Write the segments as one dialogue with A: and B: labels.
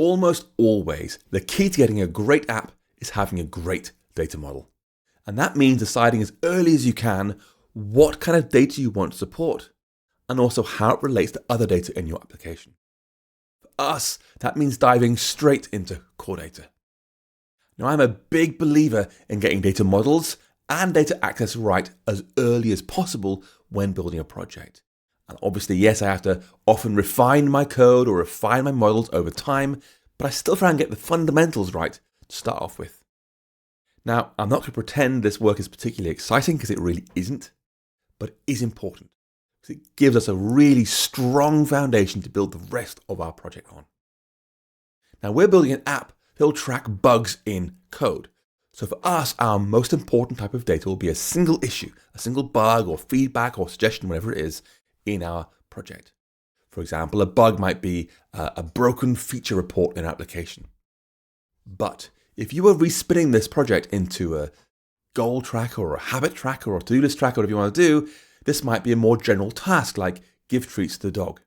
A: almost always, the key to getting a great app is having a great data model. And that means deciding as early as you can what kind of data you want to support, and also how it relates to other data in your application. For us, that means diving straight into core data. Now, I'm a big believer in getting data models and data access right as early as possible when building a project. And obviously, yes, I have to often refine my code or refine my models over time, but I still try and get the fundamentals right to start off with. Now, I'm not going to pretend this work is particularly exciting because it really isn't, but it is important because it gives us a really strong foundation to build the rest of our project on. Now, we're building an app that will track bugs in code. So for us, our most important type of data will be a single issue, a single bug or feedback or suggestion, whatever it is, in our project. For example, a bug might be a broken feature report in an application. But if you were respinning this project into a goal tracker or a habit tracker or a to-do list tracker, whatever you want to do, this might be a more general task like give treats to the dog.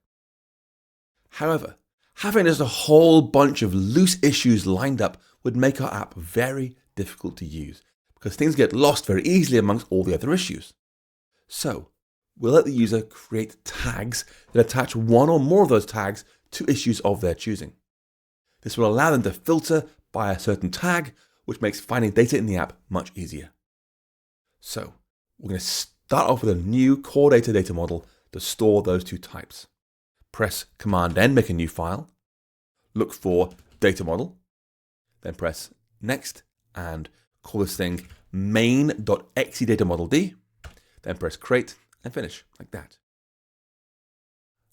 A: However, having just a whole bunch of loose issues lined up would make our app very difficult to use because things get lost very easily amongst all the other issues. So we'll let the user create tags that attach one or more of those tags to issues of their choosing. This will allow them to filter by a certain tag, which makes finding data in the app much easier. So we're going to start off with a new core data model to store those two types. Press Command N, make a new file, look for data model, then press Next and call this thing main.xedataModelD, then press Create and finish like that.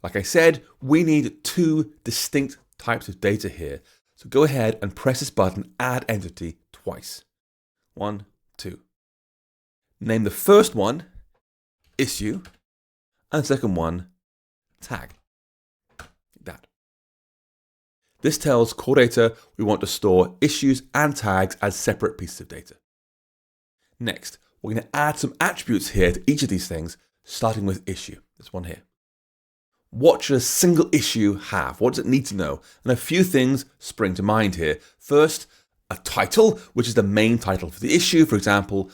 A: Like I said, we need two distinct types of data here. So go ahead and press this button, Add Entity, twice. 1, 2. Name the first one Issue and the second one Tag. Like that. This tells core data we want to store issues and tags as separate pieces of data. Next, we're going to add some attributes here to each of these things, starting with issue, this one here. What should a single issue have? What does it need to know? And a few things spring to mind here. First, a title, which is the main title for the issue. For example,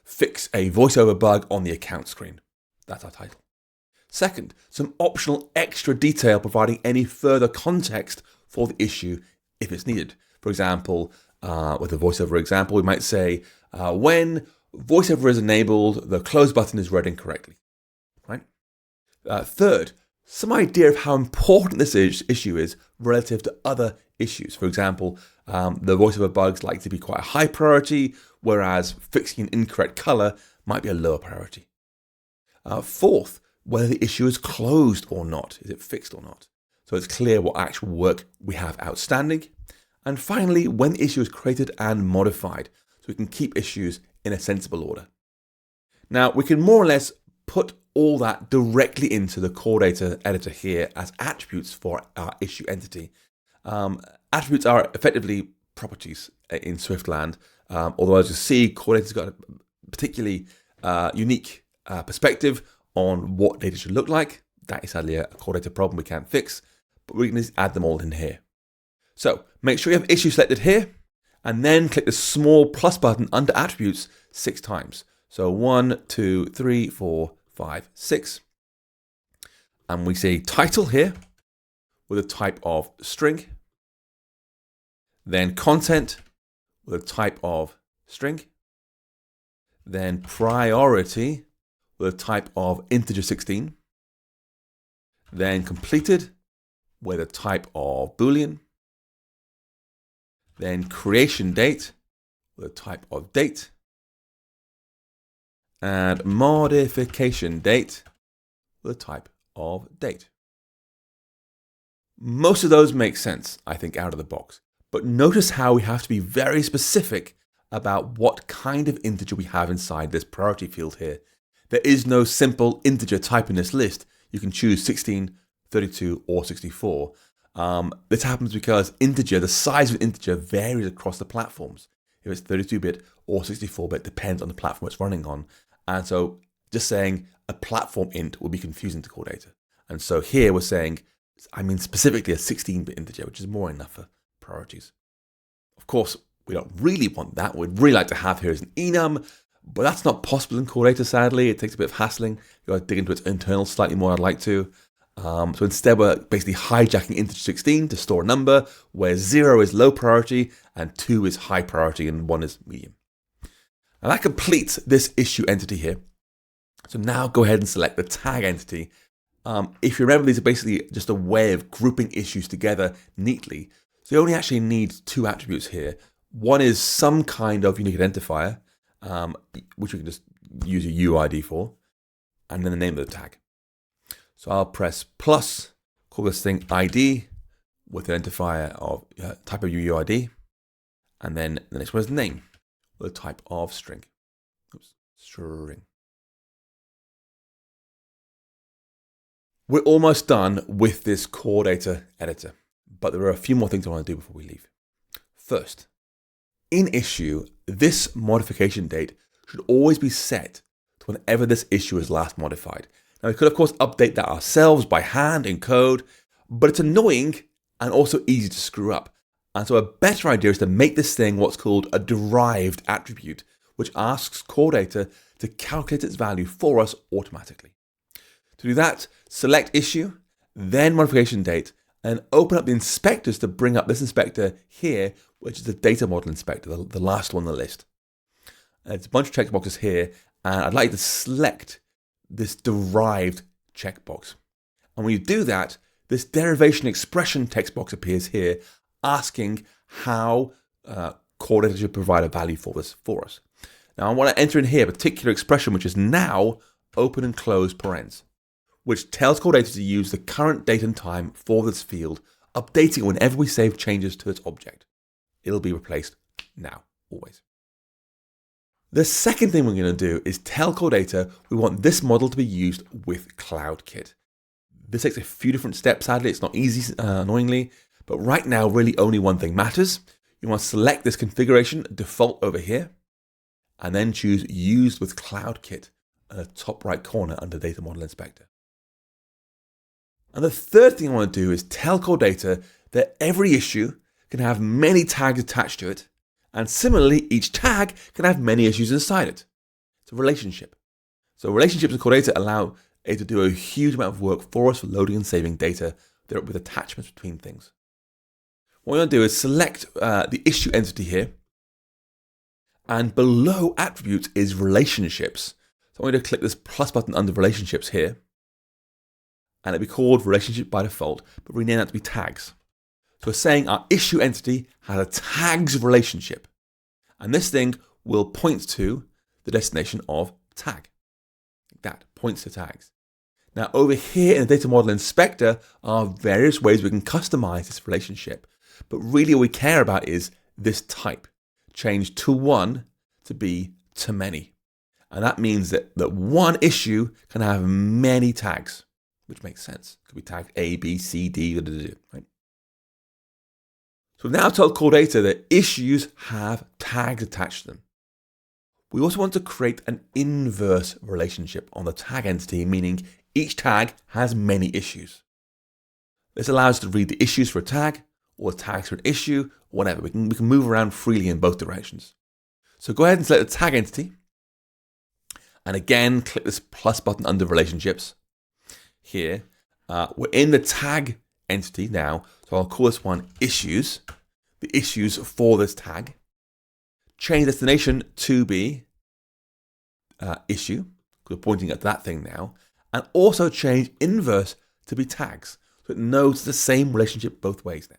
A: fix a voiceover bug on the account screen. That's our title. Second, some optional extra detail providing any further context for the issue if it's needed. For example, with a voiceover example, we might say, when voiceover is enabled, the close button is read incorrectly. Right? Third, some idea of how important this issue is relative to other issues. For example, the voiceover bugs like to be quite a high priority, whereas fixing an incorrect color might be a lower priority. Fourth, whether the issue is closed or not. Is it fixed or not? So it's clear what actual work we have outstanding. And finally, when the issue is created and modified, so we can keep issues in a sensible order. Now, we can more or less put all that directly into the core data editor here as attributes for our issue entity. Attributes are effectively properties in Swiftland, although as you see, core data's got a particularly unique perspective on what data should look like. That is sadly a core data problem we can't fix, but we can just add them all in here. So make sure you have issue selected here, and then click the small plus button under attributes 6 times. So 1, 2, 3, 4, 5, 6. And we say title here with a type of string. Then content with a type of string. Then priority with a type of integer 16. Then completed with a type of Boolean. Then creation date with a type of date. And modification date with a type of date. Most of those make sense, I think, out of the box. But notice how we have to be very specific about what kind of integer we have inside this priority field here. There is no simple integer type in this list. You can choose 16, 32, or 64. This happens because integer, the size of an integer varies across the platforms. If it's 32-bit or 64-bit, depends on the platform it's running on. And so just saying a platform int will be confusing to core data. And so here we're saying I mean specifically a 16-bit integer, which is more enough for priorities. Of course, we don't really want that. What we'd really like to have here is an enum, but that's not possible in core data, sadly. It takes a bit of hassling. You've got to dig into its internals slightly more, I'd like to. So instead, we're basically hijacking integer 16 to store a number where 0 is low priority and 2 is high priority and 1 is medium. And that completes this issue entity here. So now go ahead and select the tag entity. If you remember, these are basically just a way of grouping issues together neatly. So you only actually need 2 attributes here. One is some kind of unique identifier, which you can just use a UID for, and then the name of the tag. So I'll press plus, call this thing ID with an identifier of type of UUID, and then the next one is name with a type of string. String. We're almost done with this core data editor, but there are a few more things I want to do before we leave. First, in issue, this modification date should always be set to whenever this issue is last modified. Now, we could, of course, update that ourselves by hand in code, but it's annoying and also easy to screw up. And so a better idea is to make this thing what's called a derived attribute, which asks core data to calculate its value for us automatically. To do that, select issue, then modification date, and open up the inspectors to bring up this inspector here, which is the data model inspector, the last one on the list. And it's a bunch of checkboxes here, and I'd like to select this derived checkbox. And when you do that, this derivation expression text box appears here, asking how core data should provide a value for this for us. Now I want to enter in here a particular expression, which is now open and close parens, which tells core data to use the current date and time for this field, updating it whenever we save changes to its object. It'll be replaced now, always. The second thing we're going to do is tell core data we want this model to be used with CloudKit. This takes a few different steps, sadly. It's not easy, annoyingly, but right now really only one thing matters. You want to select this configuration default over here, and then choose Used with CloudKit in the top right corner under Data Model Inspector. And the third thing I want to do is tell core data that every issue can have many tags attached to it, and similarly, each tag can have many issues inside it. It's a relationship. So relationships in core data allow it to do a huge amount of work for us for loading and saving data with attachments between things. What we're going to do is select the issue entity here, and below attributes is relationships. So I'm going to click this plus button under relationships here, and it'll be called relationship by default, but rename that to be tags. So we're saying our issue entity has a tags relationship, and this thing will point to the destination of tag. Like that, points to tags. Now over here in the data model inspector are various ways we can customize this relationship, but really what we care about is this type. Change to one to be to many. And that means that one issue can have many tags, which makes sense. It could be tagged A, B, C, D, right? So we've now told core data that issues have tags attached to them. We also want to create an inverse relationship on the tag entity, meaning each tag has many issues. This allows us to read the issues for a tag, or tags for an issue, or whatever. We can move around freely in both directions. So go ahead and select the tag entity, and again click this plus button under relationships. Here, we're in the tag entity now, so I'll call this one issues, the issues for this tag. Change destination to be issue, because we're pointing at that thing now, and also change inverse to be tags, so it knows the same relationship both ways now.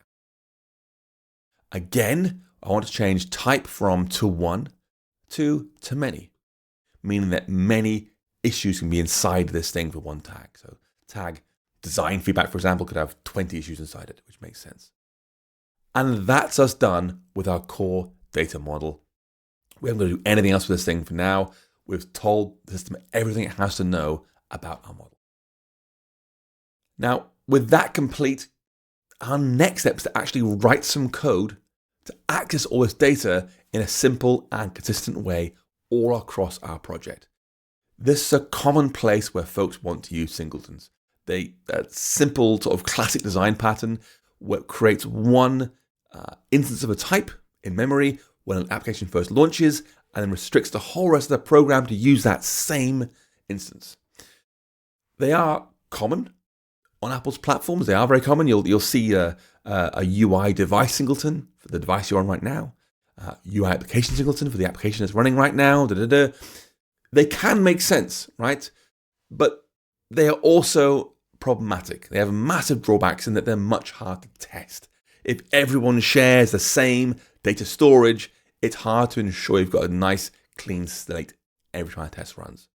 A: Again, I want to change type from to one to many, meaning that many issues can be inside this thing for one tag. So tag design feedback, for example, could have 20 issues inside it, which makes sense. And that's us done with our core data model. We haven't got to do anything else with this thing for now. We've told the system everything it has to know about our model. Now, with that complete, our next step is to actually write some code to access all this data in a simple and consistent way all across our project. This is a common place where folks want to use singletons. A simple sort of classic design pattern where it creates one instance of a type in memory when an application first launches, and then restricts the whole rest of the program to use that same instance. They are common on Apple's platforms. They are very common. You'll see a UI device singleton for the device you're on right now, UI application singleton for the application that's running right now. They can make sense, right? But they are also problematic. They have massive drawbacks in that they're much harder to test. If everyone shares the same data storage, it's hard to ensure you've got a nice clean slate every time a test runs.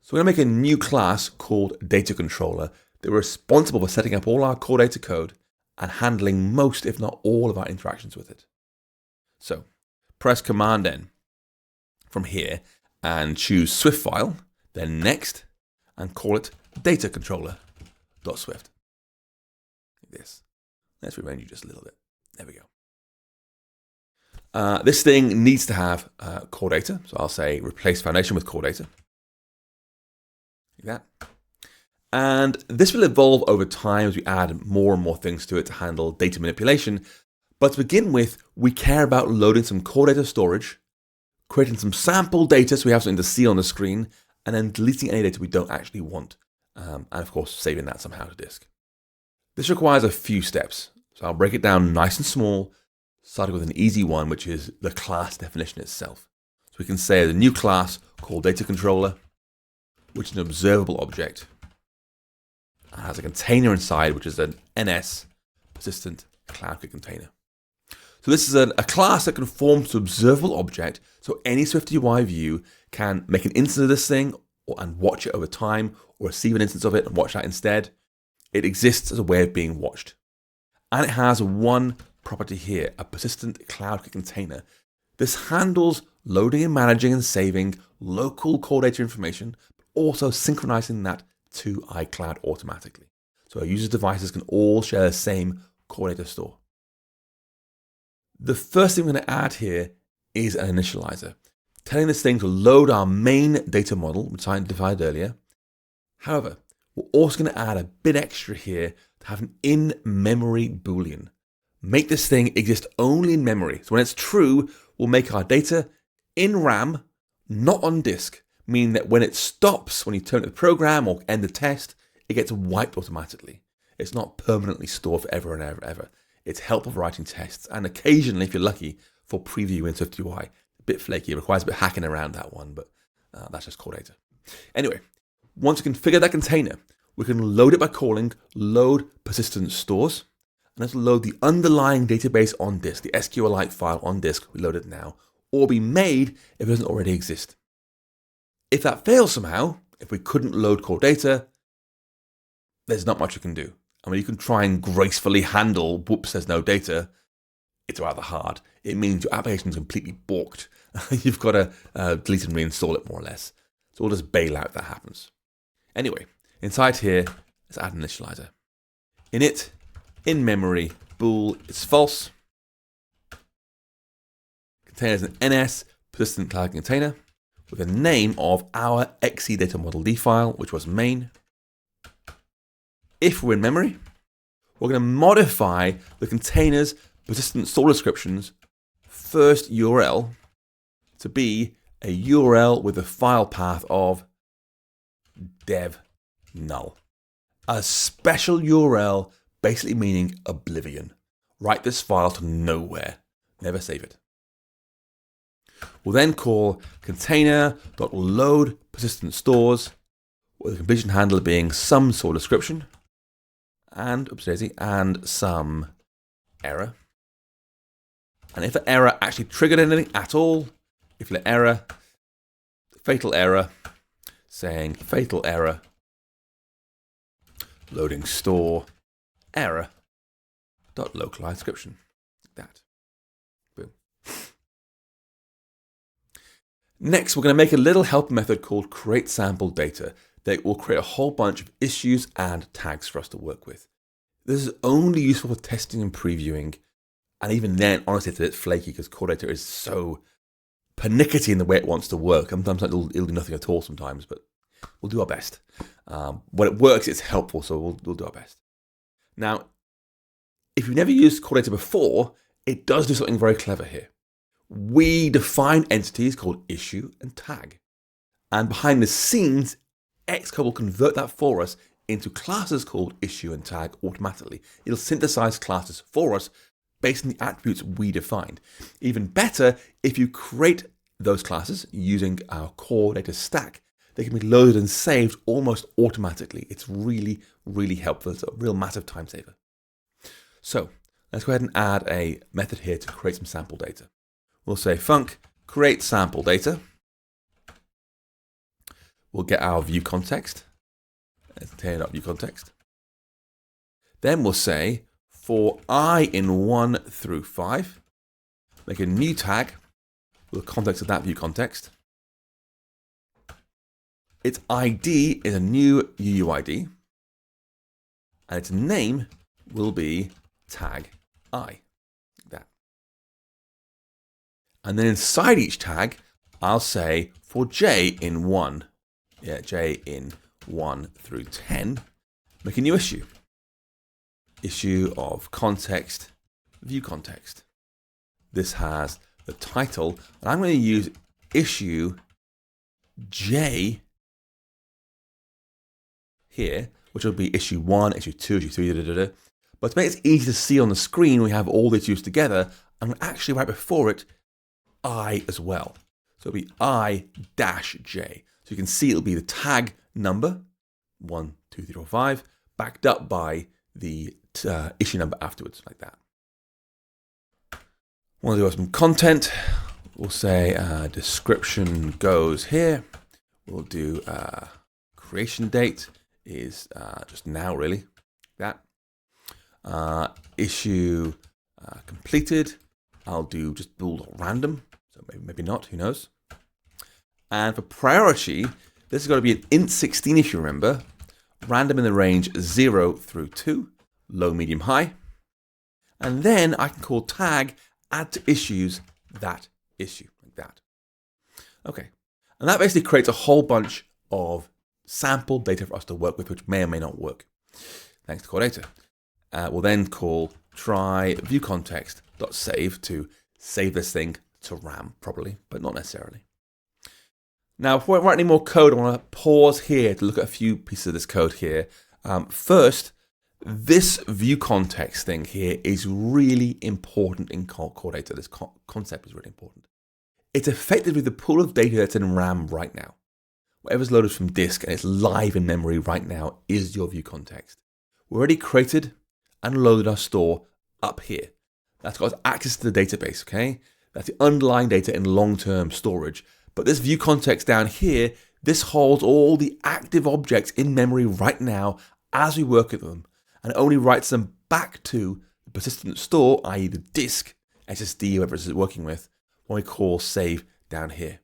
A: So we're going to make a new class called Data Controller that we're responsible for setting up all our core data code and handling most, if not all, of our interactions with it. So press Command N from here and choose Swift file, then Next, and call it Data Controller.swift. Like this. Let's rearrange you just a little bit. There we go. This thing needs to have core data. So I'll say replace foundation with core data. Like that. And this will evolve over time as we add more and more things to it to handle data manipulation. But to begin with, we care about loading some core data storage, creating some sample data so we have something to see on the screen, and then deleting any data we don't actually want. And of course, saving that somehow to disk. This requires a few steps. So I'll break it down nice and small, starting with an easy one, which is the class definition itself. So we can say the new class called Data Controller, which is an observable object, and has a container inside, which is an NS persistent CloudKit container. So this is a class that conforms to observable object, so any SwiftUI view can make an instance of this thing and watch it over time, or receive an instance of it and watch that instead. It exists as a way of being watched. And it has one property here, a persistent CloudKit container. This handles loading and managing and saving local core data information, but also synchronizing that to iCloud automatically. So our users' devices can all share the same core data store. The first thing we're going to add here is an initializer, telling this thing to load our main data model, which I identified earlier. However, we're also going to add a bit extra here to have an in-memory Boolean. Make this thing exist only in memory. So when it's true, we'll make our data in RAM, not on disk, meaning that when it stops, when you turn the program or end the test, it gets wiped automatically. It's not permanently stored forever and ever. It's helpful for writing tests, and occasionally, if you're lucky, for preview in SwiftUI. A bit flaky, it requires a bit of hacking around that one, but that's just core data. Anyway, once we configure that container, we can load it by calling load persistent stores, and let's load the underlying database on disk, the SQLite file on disk, we load it now, or be made if it doesn't already exist. If that fails somehow, if we couldn't load core data, there's not much you can do. I mean, you can try and gracefully handle, whoops, there's no data. It's rather hard. It means your application is completely balked. You've got to delete and reinstall it more or less. So we'll just bail out if that happens. Anyway, inside here, let's add an initializer. Init, in memory, bool is false. Container is an NS persistent cloud container with a name of our XE data model D file, which was main. If we're in memory, we're going to modify the container's persistent store descriptions first URL to be a URL with a file path of dev null. A special URL basically meaning oblivion. Write this file to nowhere. Never save it. We'll then call container.load persistent stores with the completion handler being some store description and some error. And if an error actually triggered anything at all, if the error, fatal error, saying fatal error, loading store, error, dot localize description, like that. Boom. Next, we're going to make a little helper method called create sample data that will create a whole bunch of issues and tags for us to work with. This is only useful for testing and previewing. And even then, honestly, it's a bit flaky because core data is so pernickety in the way it wants to work. Sometimes it'll do nothing at all sometimes, but We'll do our best. When it works, it's helpful, so we'll do our best. Now, if you've never used core data before, it does do something very clever here. We define entities called issue and tag. And behind the scenes, Xcode will convert that for us into classes called issue and tag automatically. It'll synthesize classes for us based on the attributes we defined. Even better, if you create those classes using our core data stack, they can be loaded and saved almost automatically. It's really, really helpful. It's a real massive time saver. So let's go ahead and add a method here to create some sample data. We'll say func create sample data. We'll get our view context. Let's turn up view context. Then we'll say for I in 1 through 5, make a new tag with the context of that view context. Its ID is a new UUID, and its name will be tag I, like that. And then inside each tag, I'll say for J in 1, J in 1 through 10, make a new issue. Issue of context, view context. This has the title, and I'm going to use issue J here, which will be issue 1, issue 2, issue 3, But to make it easy to see on the screen, we have all the issues together. I'm going to actually write before it I as well. So it'll be I-J. So you can see it'll be the tag number, 1, 2, 3, 4, 5, backed up by the issue number afterwards, like that. We'll do some content. We'll say description goes here. We'll do creation date is just now, really. That issue completed. I'll do just bool random. So maybe not. Who knows? And for priority, this is going to be an int 16 if you remember. Random in the range 0 through 2, low, medium, high. And then I can call tag add to issues that issue, like that. Okay, and that basically creates a whole bunch of sample data for us to work with, which may or may not work, thanks to core data. We'll then call try view context.save to save this thing to RAM properly, but not necessarily. Now, before I write any more code, I want to pause here to look at a few pieces of this code here. First, this view context thing here is really important in core data. This concept is really important. It's effectively the pool of data that's in RAM right now. Whatever's loaded from disk and it's live in memory right now is your view context. We already created and loaded our store up here. That's got access to the database, okay? That's the underlying data in long-term storage. But this view context down here, this holds all the active objects in memory right now as we work with them, and it only writes them back to the persistent store, i.e. the disk, SSD, whatever it's working with, when we call save down here.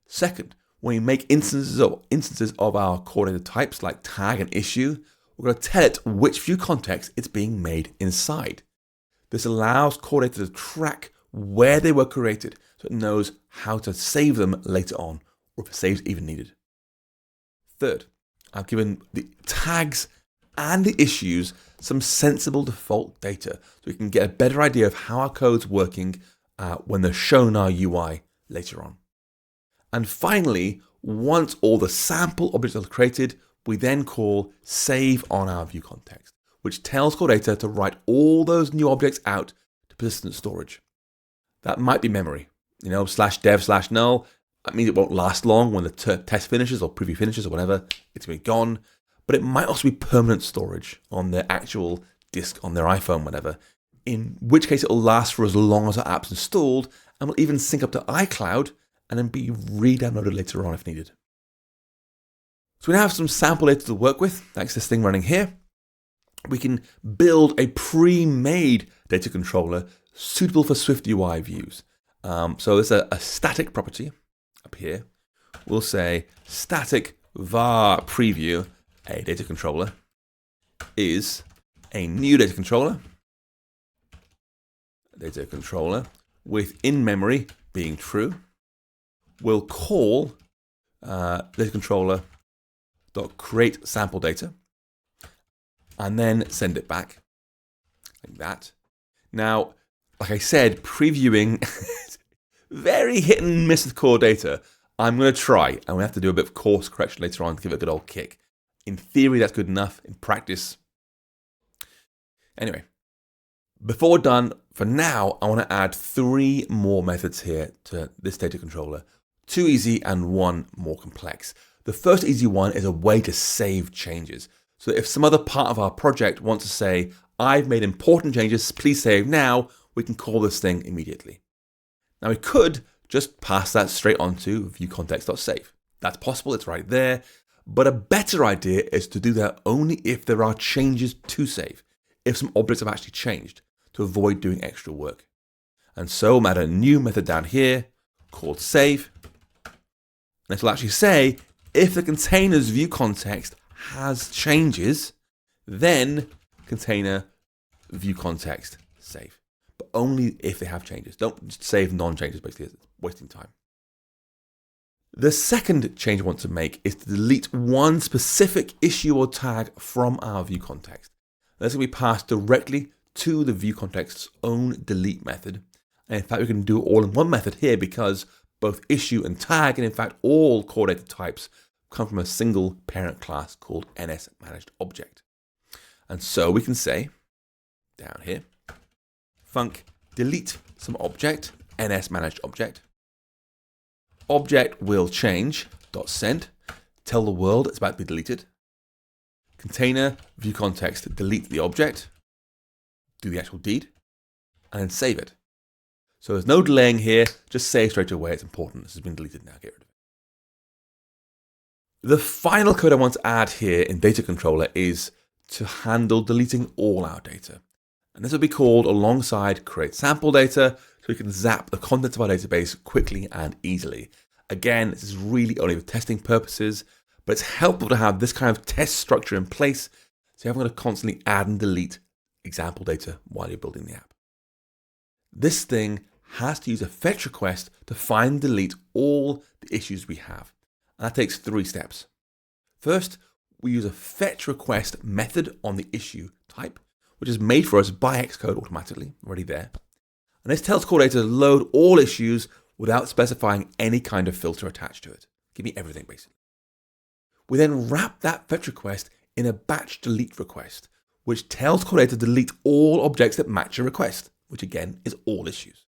A: Second, when we make instances of our core data types like tag and issue, we're going to tell it which view context it's being made inside. This allows core data to track where they were created, so it knows how to save them later on, or if saves even needed. Third, I've given the tags and the issues some sensible default data, so we can get a better idea of how our code's working when they're shown our UI later on. And finally, once all the sample objects are created, we then call save on our view context, which tells core data to write all those new objects out to persistent storage. That might be memory, /dev/null. That means it won't last long when the test finishes or preview finishes or whatever. It's going to be gone. But it might also be permanent storage on their actual disk on their iPhone, whatever. In which case it will last for as long as our app's installed and will even sync up to iCloud and then be re-downloaded later on if needed. So we now have some sample data to work with, thanks to this thing running here. We can build a pre-made data controller suitable for SwiftUI views. So there's a static property up here. We'll say static var preview, a data controller, is a new data controller with in memory being true. We'll call data controller dot create sample data, and then send it back like that. Now, like I said, previewing very hit and miss with core data. I'm going to try, and we have to do a bit of course correction later on to give it a good old kick. In theory, that's good enough. In practice, anyway, before we're done, for now, I want to add 3 more methods here to this data controller. 2 easy and 1 more complex. The first easy one is a way to save changes. So if some other part of our project wants to say, I've made important changes, please save now, we can call this thing immediately. Now we could just pass that straight onto viewContext.save. That's possible, it's right there. But a better idea is to do that only if there are changes to save, if some objects have actually changed, to avoid doing extra work. And so we'll add a new method down here called save. And this will actually say, if the container's view context has changes, then container view context save. But only if they have changes. Don't just save non-changes, basically, it's wasting time. The second change I want to make is to delete one specific issue or tag from our view context. This will be passed directly to the view context's own delete method. And in fact, we can do it all in one method here because both issue and tag, and in fact, all core data types come from a single parent class called NSManagedObject. And so we can say, down here, func delete some object, NSManagedObject. Object will change, .send, tell the world it's about to be deleted. Container, view context, delete the object, do the actual deed, and then save it. So there's no delaying here, just save straight away, it's important, this has been deleted now, get rid of it. The final code I want to add here in Data Controller is to handle deleting all our data. And this will be called alongside create sample data, so we can zap the contents of our database quickly and easily. Again, this is really only for testing purposes, but it's helpful to have this kind of test structure in place, so you're not going to constantly add and delete example data while you're building the app. This thing has to use a fetch request to find and delete all the issues we have. And that takes 3 steps. First, we use a fetch request method on the issue type, which is made for us by Xcode automatically, already there. And this tells core data to load all issues without specifying any kind of filter attached to it. Give me everything, basically. We then wrap that fetch request in a batch delete request, which tells core data to delete all objects that match a request, which again is all issues.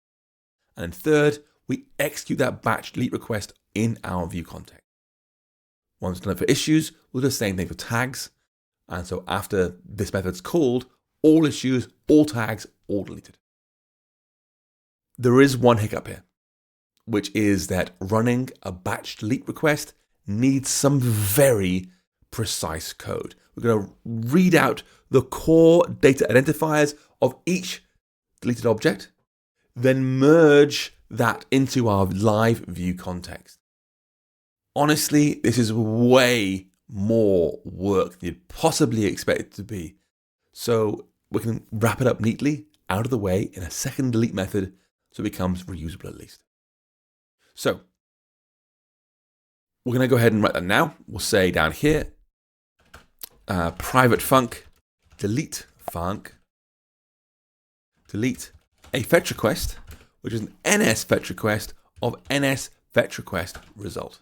A: And then third, we execute that batch delete request in our view context. Once done it for issues, we'll do the same thing for tags. And so after this method's called, all issues, all tags, all deleted. There is one hiccup here, which is that running a batch delete request needs some very precise code. We're going to read out the core data identifiers of each deleted object, then merge that into our live view context. Honestly, this is way more work than you'd possibly expect it to be. So we can wrap it up neatly out of the way in a second delete method so it becomes reusable at least. So we're going to go ahead and write that now. We'll say down here, private func, delete a fetch request, which is an NS fetch request of NS fetch request result.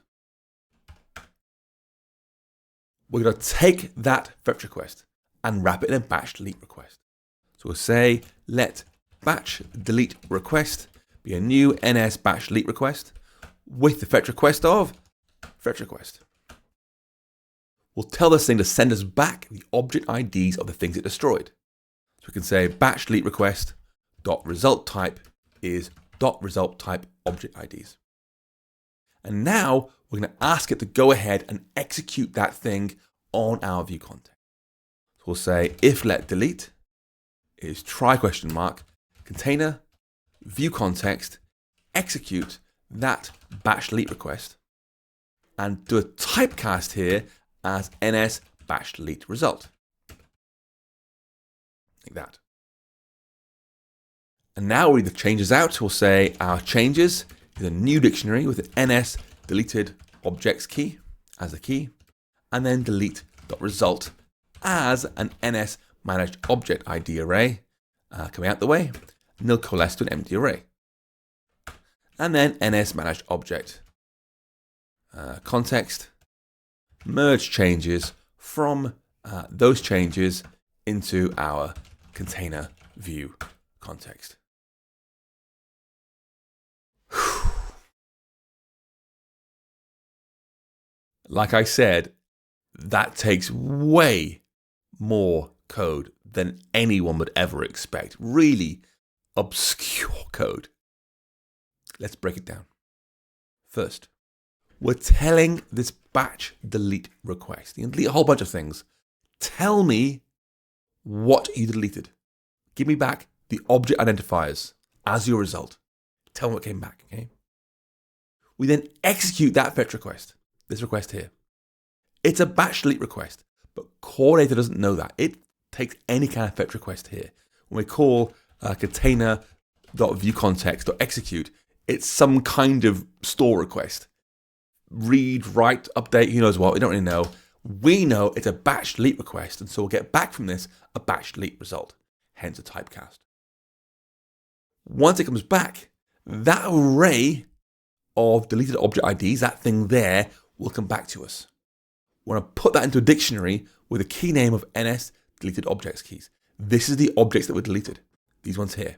A: We're going to take that fetch request and wrap it in a batch delete request. So we'll say let batch delete request be a new NS batch delete request with the fetch request of fetch request. We'll tell this thing to send us back the object IDs of the things it destroyed. So we can say batch delete request dot result type is dot result type object IDs. And now we're going to ask it to go ahead and execute that thing on our view context. So we'll say if let delete is try question mark container view context execute that batch delete request and do a typecast here as NS batch delete result. Like that. And now we read the changes out. We'll say our changes is a new dictionary with an NS deleted objects key as the key, and then delete.result as an NS managed object ID array coming out the way, nil coalesce to an empty array. And then NS managed object context, merge changes from those changes into our container view context. Like I said, that takes way more code than anyone would ever expect. Really obscure code. Let's break it down. First, we're telling this batch delete request. You can delete a whole bunch of things. Tell me what you deleted. Give me back the object identifiers as your result. Tell me what came back. Okay? We then execute that fetch request. This request here. It's a batch delete request, but core data doesn't know that. It takes any kind of fetch request here. When we call container.viewContext.execute, it's some kind of store request. Read, write, update, who knows what, we don't really know. We know it's a batch delete request, and so we'll get back from this a batch delete result, hence a typecast. Once it comes back, that array of deleted object IDs, that thing there, will come back to us. We want to put that into a dictionary with a key name of NS deleted objects keys. This is the objects that were deleted, these ones here.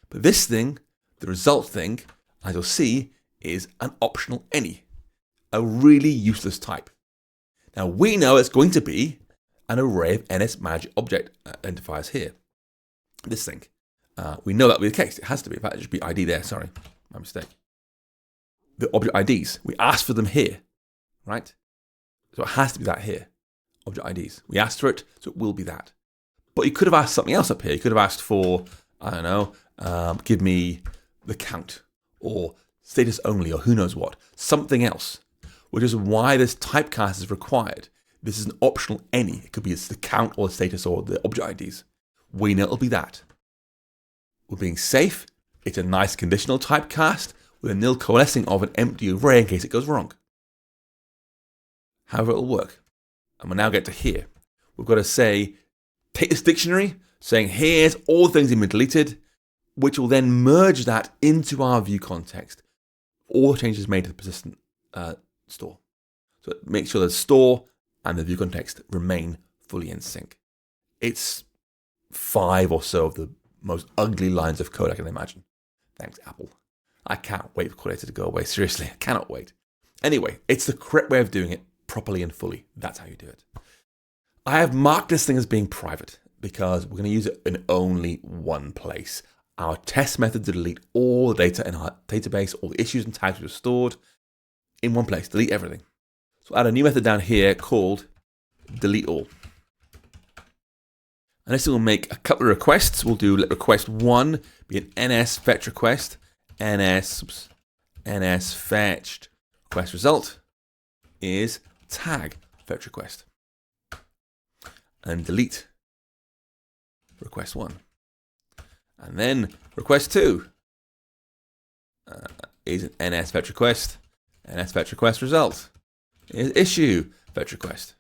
A: But this thing, the result thing, as you'll see, is an optional any, a really useless type. Now we know it's going to be an array of NS managed object identifiers here. This thing. We know that will be the case. It has to be. In fact, it should be ID there. Sorry, my mistake. The object IDs, we asked for them here, right? So it has to be that here, object IDs. We asked for it, so it will be that. But you could have asked something else up here. You could have asked for, I don't know, give me the count, or status only, or who knows what, something else, which is why this typecast is required. This is an optional any. It could be the count or the status or the object IDs. We know it'll be that. We're being safe. It's a nice conditional typecast with a nil coalescing of an empty array in case it goes wrong. However, it'll work. And we'll now get to here. We've got to say, take this dictionary, saying here's all the things that have been deleted, which will then merge that into our view context. All the changes made to the persistent store. So make sure the store and the view context remain fully in sync. It's 5 or so of the most ugly lines of code I can imagine. Thanks, Apple. I can't wait for core data to go away. Seriously, I cannot wait. Anyway, it's the correct way of doing it properly and fully. That's how you do it. I have marked this thing as being private because we're going to use it in only one place. Our test method to delete all the data in our database, all the issues and tags we've stored in one place, delete everything. So add a new method down here called delete all. And this will make a couple of requests. We'll do let request 1 be an NS fetch request, NS fetched request result is tag fetch request. And delete request 1. And then request 2 is an NS fetch request, NS fetch request result is issue fetch request.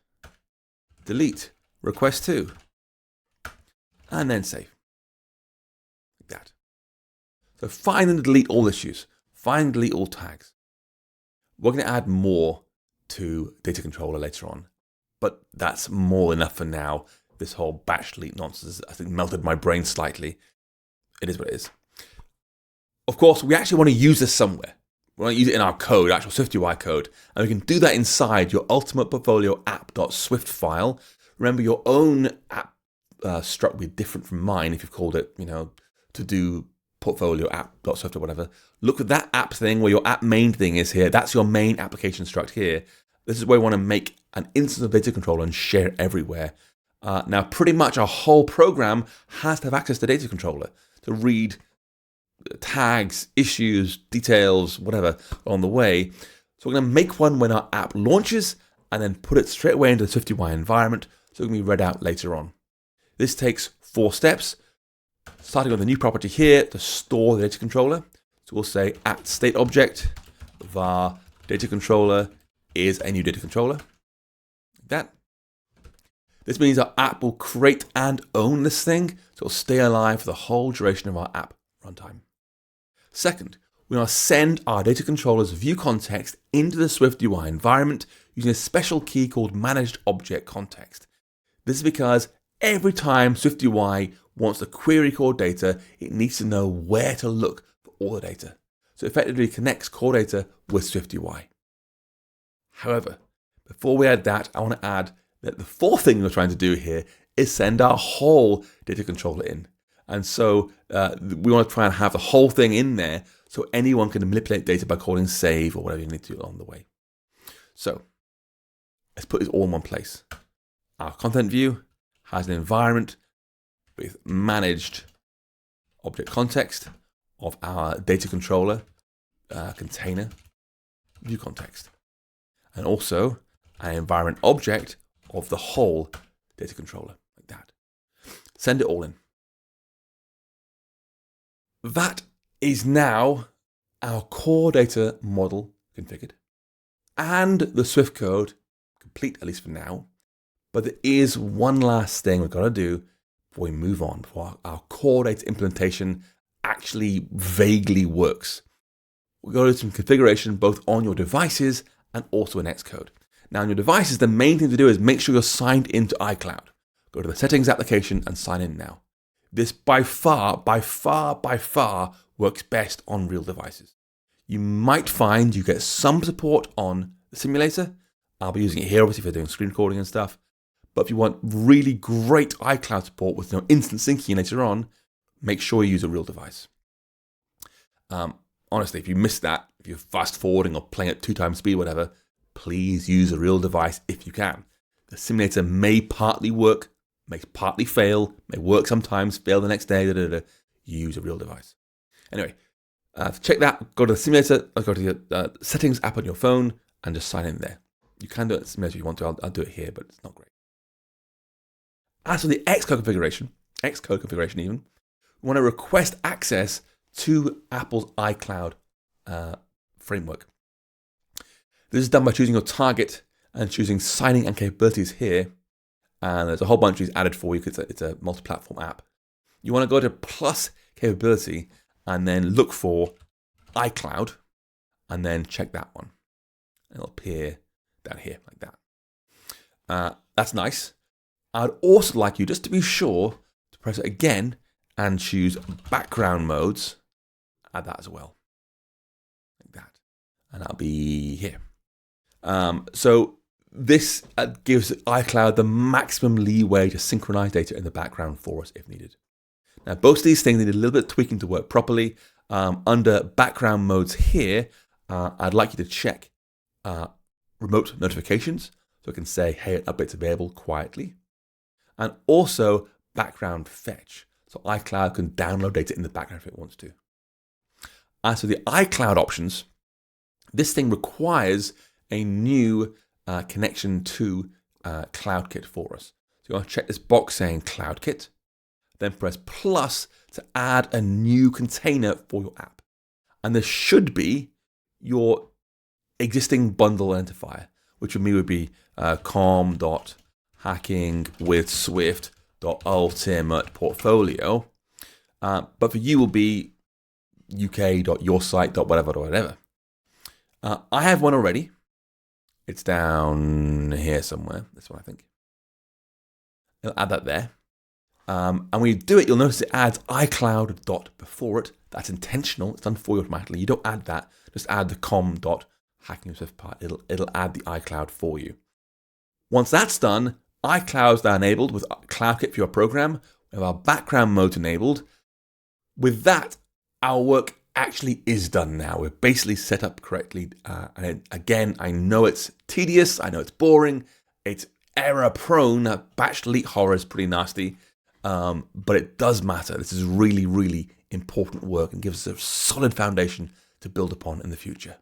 A: Delete request 2. And then save. Like that. So find and delete all issues. Find and delete all tags. We're going to add more to data controller later on, but that's more than enough for now. This whole batch delete nonsense, I think, melted my brain slightly. It is what it is. Of course, we actually want to use this somewhere. We want to use it in our code, actual SwiftUI code, and we can do that inside your Ultimate Portfolio App.swift file. Remember, your own app struct will be different from mine if you've called it, to do portfolio app.swift or whatever. Look at that app thing where your app main thing is here. That's your main application struct here. This is where we want to make an instance of data controller and share it everywhere. Now, pretty much our whole program has to have access to data controller to read tags, issues, details, whatever on the way. So we're going to make one when our app launches and then put it straight away into the SwiftUI environment so it can be read out later on. This takes 4 steps, starting with a new property here to store the data controller. So we'll say at state object var data controller is a new data controller, like that. This means our app will create and own this thing, so it'll stay alive for the whole duration of our app runtime. Second, we want to send our data controller's view context into the SwiftUI environment using a special key called managed object context. This is because every time SwiftUI wants to query core data, it needs to know where to look for all the data. So it effectively connects core data with SwiftUI. However, before we add that, I want to add that the fourth thing we're trying to do here is send our whole data controller in. And so we want to try and have the whole thing in there so anyone can manipulate data by calling save or whatever you need to do along the way. So let's put this all in one place. Our content view has an environment with managed object context of our data controller container view context, and also an environment object of the whole data controller, like that. Send it all in. That is now our core data model configured and the Swift code complete, at least for now. But there is one last thing we've got to do before we move on, before our core data implementation actually vaguely works. We've got to do some configuration both on your devices and also in Xcode. Now, on your devices, the main thing to do is make sure you're signed into iCloud. Go to the settings application and sign in now. This by far works best on real devices. You might find you get some support on the simulator. I'll be using it here, obviously, for doing screen recording and stuff. But if you want really great iCloud support with instant syncing later on, make sure you use a real device. Honestly, if you miss that, if you're fast forwarding or playing at 2 times speed, whatever, please use a real device if you can. The simulator may partly work, may partly fail, may work sometimes, fail the next day, Use a real device. Anyway, to check that, go to the simulator, go to the settings app on your phone and just sign in there. You can do it in the simulator if you want to, I'll do it here, but it's not great. As for the Xcode configuration even, we want to request access to Apple's iCloud framework. This is done by choosing your target and choosing signing and capabilities here. And there's a whole bunch of these added for you because it's a multi-platform app. You want to go to plus capability and then look for iCloud and then check that one. It'll appear down here like that. That's nice. I'd also like you, just to be sure, to press it again and choose background modes. Add that as well, like that. And that'll be here. So this gives iCloud the maximum leeway to synchronize data in the background for us if needed. Now, both of these things need a little bit of tweaking to work properly. Under background modes here, I'd like you to check remote notifications. So I can say, hey, updates available quietly. And also background fetch. So iCloud can download data in the background if it wants to. As for the iCloud options, this thing requires a new connection to CloudKit for us. So you want to check this box saying CloudKit, then press plus to add a new container for your app. And this should be your existing bundle identifier, which for me would be com.hackingwithswift.ultimate portfolio. But for you will be uk.yoursite.whatever. I have one already. It's down here somewhere. This one, I think. I'll add that there. And when you do it, you'll notice it adds iCloud dot before it. That's intentional. It's done for you automatically. You don't add that. Just add the com.hackingwithswift part. It'll add the iCloud for you. Once that's done, iCloud's now enabled with CloudKit for your program. We have our background mode enabled. With that, our work actually is done now. We're basically set up correctly. And again, I know it's tedious. I know it's boring. It's error prone. Batch delete horror is pretty nasty. But it does matter. This is really, really important work and gives us a solid foundation to build upon in the future.